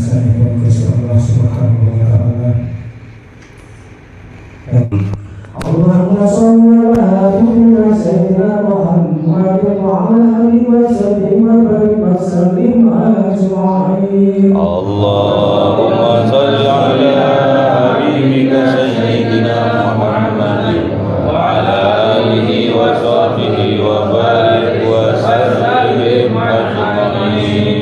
ihsanihim ke Allah Subhanahu wa taala. Allahumma shalli ala sayyidina Muhammad wa ala alihi wa sallim wa barik wa sallim ajma'in. Allahumma shalli ala habibika sayyidina Muhammad wa ala alihi wa sahbihi wa barik wa sallim ajma'in.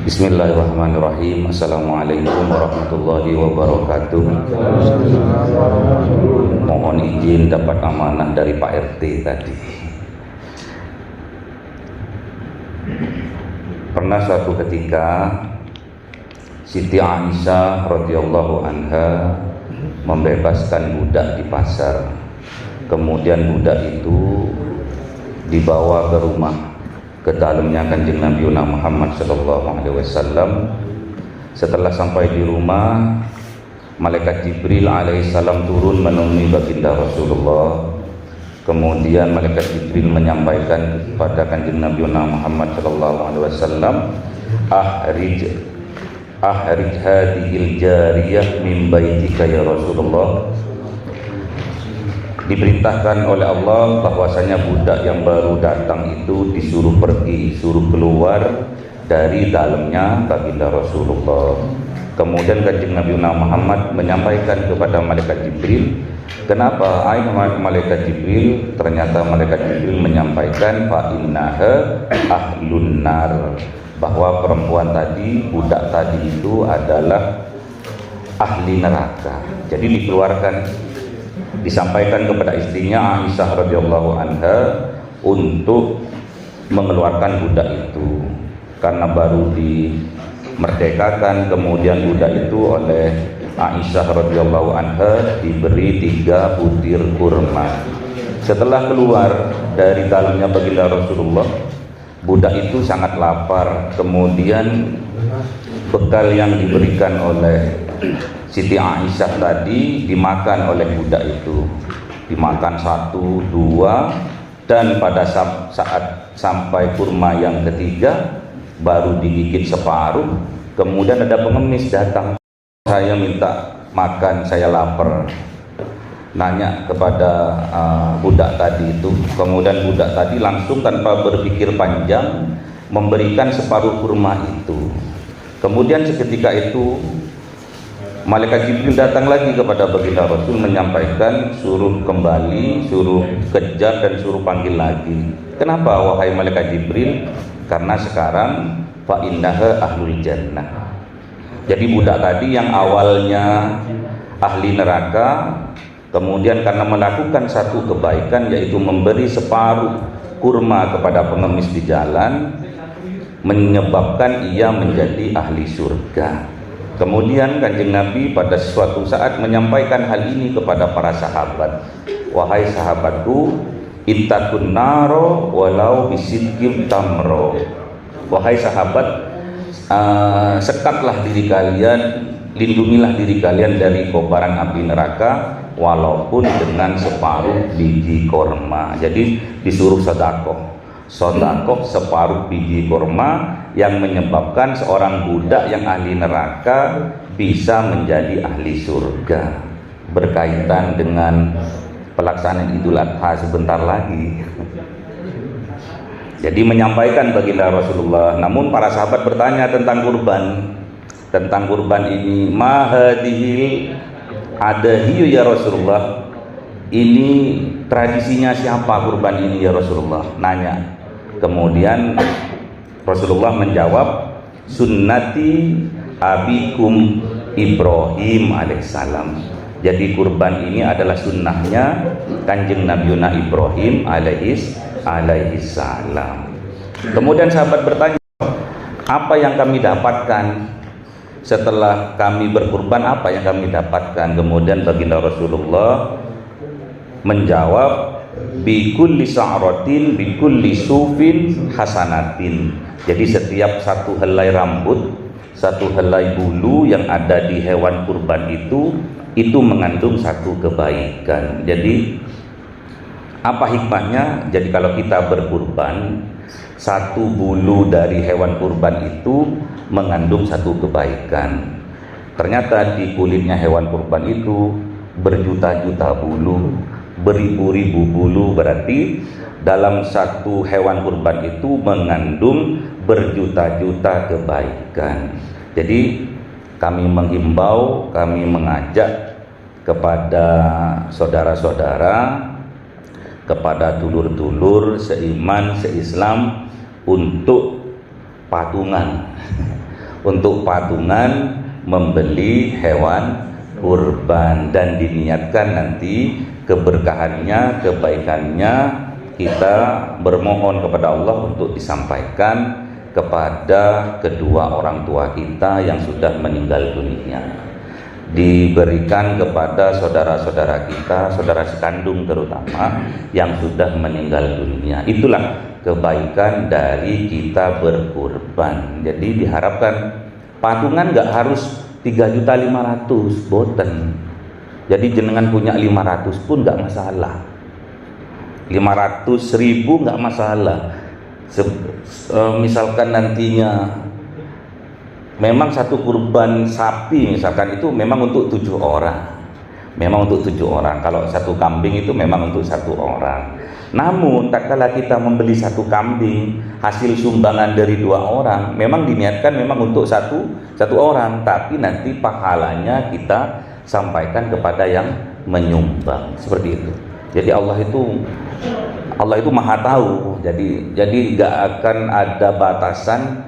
Bismillahirrahmanirrahim. Assalamualaikum warahmatullahi wabarakatuh. Mohon izin dapat amanah dari Pak RT tadi. Pernah suatu ketika Siti Aisyah radhiyallahu anha membebaskan budak di pasar. Kemudian budak itu dibawa ke rumah, ke dalamnya Kanjeng Nabi Muhammad SAW. Setelah sampai di rumah, malaikat Jibril alaihissalam turun menemui baginda Rasulullah. Kemudian malaikat Jibril menyampaikan kepada Kanjeng Nabi Muhammad SAW, Ahrij hadhil jariyah min baitika ya Rasulullah. Diperintahkan oleh Allah bahwasanya budak yang baru datang itu disuruh pergi, suruh keluar dari dalamnya baginda Rasulullah. Kemudian Kanjeng Nabi Muhammad menyampaikan kepada malaikat Jibril, kenapa malaikat Jibril? Ternyata malaikat Jibril menyampaikan fa innaha ahlun nar, bahwa perempuan tadi, budak tadi itu adalah ahli neraka. Jadi dikeluarkan, disampaikan kepada istrinya Aisyah radhiyallahu anha untuk mengeluarkan budak itu, karena baru dimerdekakan. Kemudian budak itu oleh Aisyah radhiyallahu anha diberi 3 butir kurma. Setelah keluar dari dalamnya baginda Rasulullah, budak itu sangat lapar. Kemudian bekal yang diberikan oleh Siti Aisyah tadi dimakan oleh budak itu. Dimakan 1, 2, dan pada saat sampai kurma yang ketiga baru digigit separuh. Kemudian ada pengemis datang, saya minta makan, saya lapar. Nanya kepada budak tadi itu. Kemudian budak tadi langsung tanpa berpikir panjang memberikan separuh kurma itu. Kemudian seketika itu malaikat Jibril datang lagi kepada baginda Rasul menyampaikan suruh kembali, suruh kejar dan suruh panggil lagi. Kenapa wahai malaikat Jibril? Karena sekarang fa innaha ahlul jannah. Jadi budak tadi yang awalnya ahli neraka, kemudian karena melakukan satu kebaikan yaitu memberi separuh kurma kepada pengemis di jalan, menyebabkan ia menjadi ahli surga. Kemudian Kanjeng Nabi pada suatu saat menyampaikan hal ini kepada para sahabat. Wahai sahabatku, ittaqun naro walau bisidqim tamro. Wahai sahabat, sekatlah diri kalian, lindungilah diri kalian dari kobaran api neraka walaupun dengan separuh biji korma. Jadi disuruh sedekah separuh biji korma yang menyebabkan seorang budak yang ahli neraka bisa menjadi ahli surga. Berkaitan dengan pelaksanaan Idul Adha sebentar lagi. Jadi menyampaikan baginda Rasulullah. Namun para sahabat bertanya tentang kurban. Tentang kurban ini, ma hadhil adahiyu ya Rasulullah. Ini tradisinya siapa kurban ini ya Rasulullah? Nanya. Kemudian Rasulullah menjawab, sunnati abikum Ibrahim alaihissalam. Jadi kurban ini adalah sunnahnya Kanjeng Nabi Ibrahim alaihissalam. Kemudian sahabat bertanya, apa yang kami dapatkan setelah kami berkurban? Apa yang kami dapatkan? Kemudian baginda Rasulullah menjawab bikulli sa'ratin bikulli sufin hasanatin. Jadi setiap satu helai rambut, satu helai bulu yang ada di hewan kurban itu mengandung satu kebaikan. Jadi apa hikmahnya? Jadi kalau kita berkurban, satu bulu dari hewan kurban itu mengandung satu kebaikan. Ternyata di kulitnya hewan kurban itu berjuta-juta bulu, beribu-ribu bulu, berarti dalam satu hewan kurban itu mengandung berjuta-juta kebaikan. Jadi kami menghimbau, kami mengajak kepada saudara-saudara, kepada dulur-dulur seiman, seislam untuk patungan membeli hewan kurban, dan diniatkan nanti keberkahannya, kebaikannya kita bermohon kepada Allah untuk disampaikan kepada kedua orang tua kita yang sudah meninggal dunia, diberikan kepada saudara-saudara kita, saudara sekandung terutama yang sudah meninggal dunia. Itulah kebaikan dari kita berkurban. Jadi diharapkan patungan nggak harus 3.500.000 boten. Jadi jenengan punya 500 pun nggak masalah, 500.000 nggak masalah. Misalkan nantinya memang satu kurban sapi misalkan itu memang untuk 7 orang, kalau satu kambing itu memang untuk 1 orang. Namun tak kala kita membeli satu kambing hasil sumbangan dari 2 orang, memang diniatkan memang untuk satu orang, tapi nanti pahalanya kita sampaikan kepada yang menyumbang, seperti itu. Jadi Allah itu maha tahu. Jadi gak akan ada batasan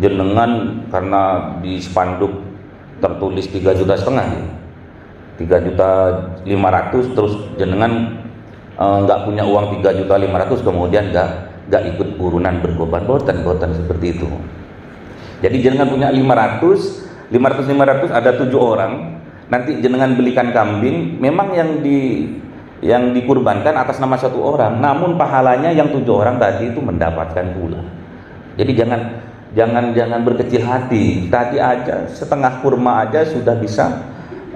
jenengan karena di spanduk tertulis 3,5 juta, 3.500.000, terus jenengan nggak punya uang 3.500.000 kemudian nggak ikut urunan berkorban, boten seperti itu. Jadi jenengan punya 500 ada 7 orang, nanti jenengan belikan kambing, memang yang dikurbankan atas nama 1 orang, namun pahalanya yang 7 orang tadi itu mendapatkan pula. Jadi jangan berkecil hati. Tadi aja setengah kurma aja sudah bisa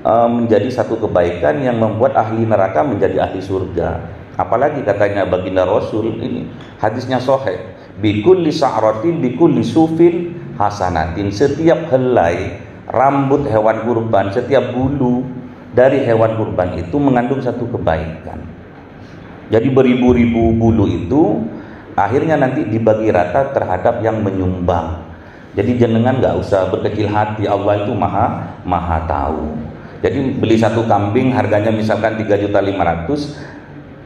menjadi satu kebaikan yang membuat ahli neraka menjadi ahli surga. Apalagi katanya baginda Rasul, ini hadisnya sahih, bikulli sa'ratin bikulli sufin hasanatin. Setiap helai rambut hewan kurban, setiap bulu dari hewan kurban itu mengandung satu kebaikan. Jadi beribu-ribu bulu itu akhirnya nanti dibagi rata terhadap yang menyumbang. Jadi jenengan nggak usah berkecil hati, Allah itu maha tahu. Jadi beli satu kambing harganya misalkan 3.500.000,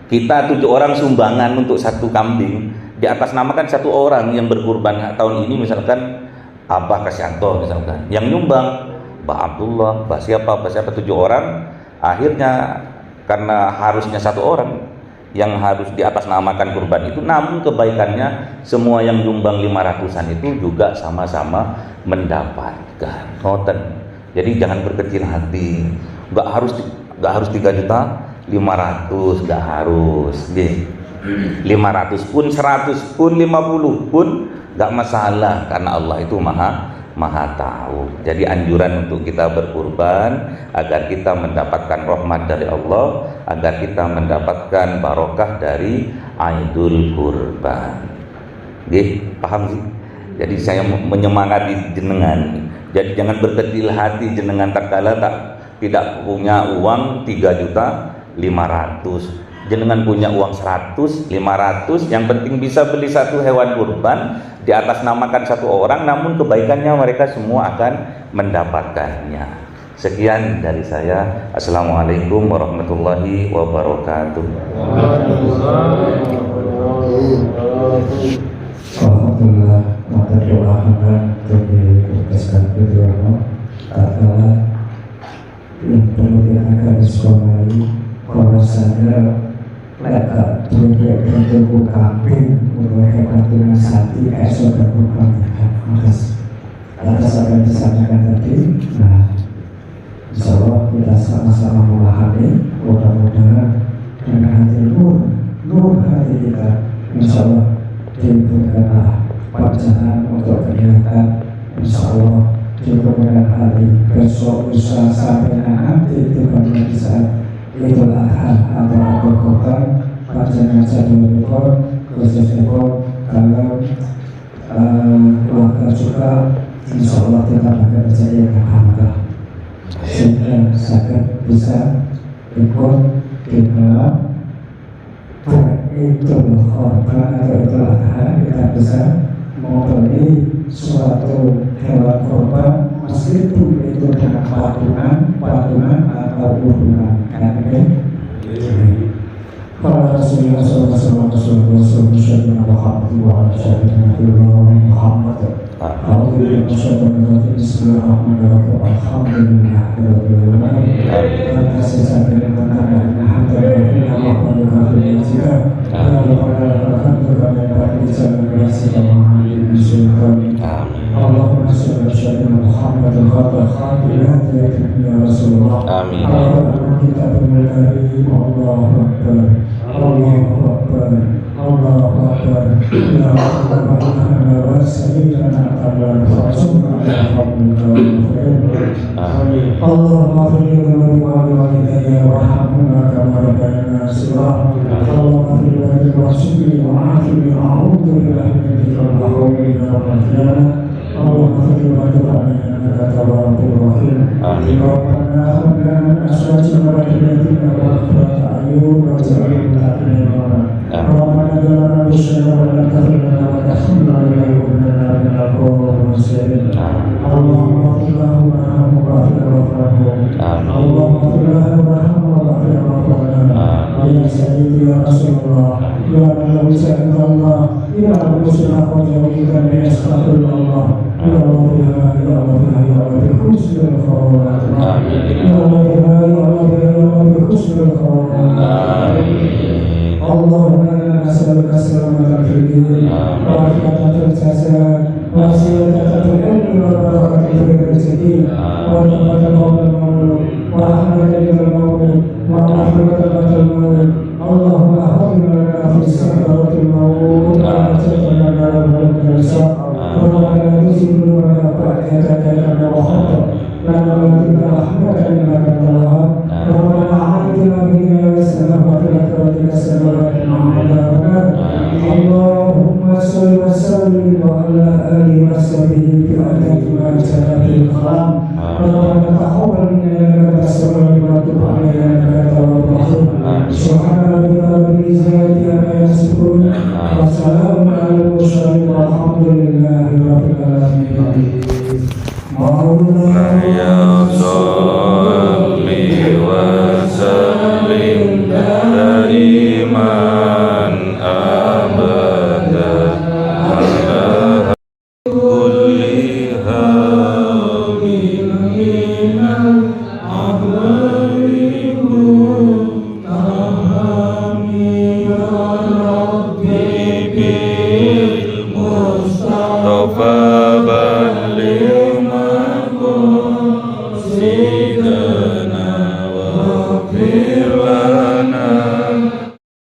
kita 7 orang sumbangan untuk satu kambing, di atas nama kan 1 orang yang berkurban tahun ini, misalkan Abah Kasyanto misalkan, yang nyumbang Mbak Abdullah, Mbak siapa 7 orang, akhirnya karena harusnya 1 orang yang harus di atas namakan kurban itu, namun kebaikannya semua yang nyumbang 500-an itu juga sama-sama mendapatkan. Ngoten. Jadi jangan berkecil hati, nggak harus 3.500.000, nggak harus. 500 pun, 100 pun, 50 pun nggak masalah, karena Allah itu maha tahu. Jadi anjuran untuk kita berkurban agar kita mendapatkan rahmat dari Allah, agar kita mendapatkan barokah dari Aidul Kurban. Paham sih? Jadi saya menyemangati jenengan. Jadi jangan berkecil hati jenengan tak kala tidak punya uang 3.500.000. Jenengan punya uang 100, 500, yang penting bisa beli satu hewan kurban di atas namakan 1 orang, namun kebaikannya mereka semua akan mendapatkannya. Sekian dari saya. Assalamualaikum warahmatullahi wabarakatuh. Alhamdulillah, maka doakan dari berkesan kedua katalah yang perlu diangkat sekali bahwasanya mereka berbentuk kambing merupakan dengan sati esok dan bukan atas apa yang disampaikan tadi. Nah, insyaallah kita sama-sama memahami, mudah-mudahan dengan hati nur hati kita, insya Allah diberikanlah panjangan untuk kegiatan, insya Allah di kemudian hari besok lusa sampai nanti tepatnya di saat Idul Adha atau Idul Kurban panjangan jadwal khususnya kalau keluarga juga insya Allah kita akan berjaya yang alhamdulillah sehingga sangat bisa ikut di dalam Idul Kurban atau Idul Adha. Kita bisa membeli suatu hewan kurban meskipun itu dengan patungan atau urunan kan ini. Para Rasulullah SAW Muhammad Allahumma salli ala sayyidina Muhammad ya Rasulullah. Amin. Kita berdoa Allahu Akbar. Allahu Akbar. Allahu Akbar. Ya Allah wa sayyidina Allahumma fil walidayya warhamhuma kama rabbayana shighara. Allahumma fil walidayya warhamhuma wa'afini a'udzu billahi min syarri ma yaqulun. Allahumma fil walidayya innaka tawwabur rahim. Amin. Rabbana hab lana min azwajina wa dhurriyyatina qurrata a'yun waj'alna lil muttaqina imama. Rabbana jalna bisyara wa la tafrina wa tahmilna ila yawmina min al-qawmi muslimin. Allahumma fil warhamhum wa fil warhamhum. Allahumma fil warhamhum wa fil warhamhum. Ya sayyidi ya Rasulullah, ya man bisa Allah, ya Rasulullah wa jami'an min astaghfirullah. Ya Allah ya Allah ya Allah bi husnil khawatim. Ya Allah ya Allah ya Allah bi husnil khawatim. Allahumma inna nas'aluka salamatan fid din wa afiyatan fil jasad wa siyadatan fil ilmi wa barakatan fil rizqi wa rahmatan qabla al-maut wa rahmatan lil maut wa rahmatan ba'da al-maut. Allahumma hafidna lana fi sakratil maut wa taj'alna lana min al-saq wa la tuzigh lana ba'da wa hada lana min rahmatin innaka Allah. Rabbana a'tina bihi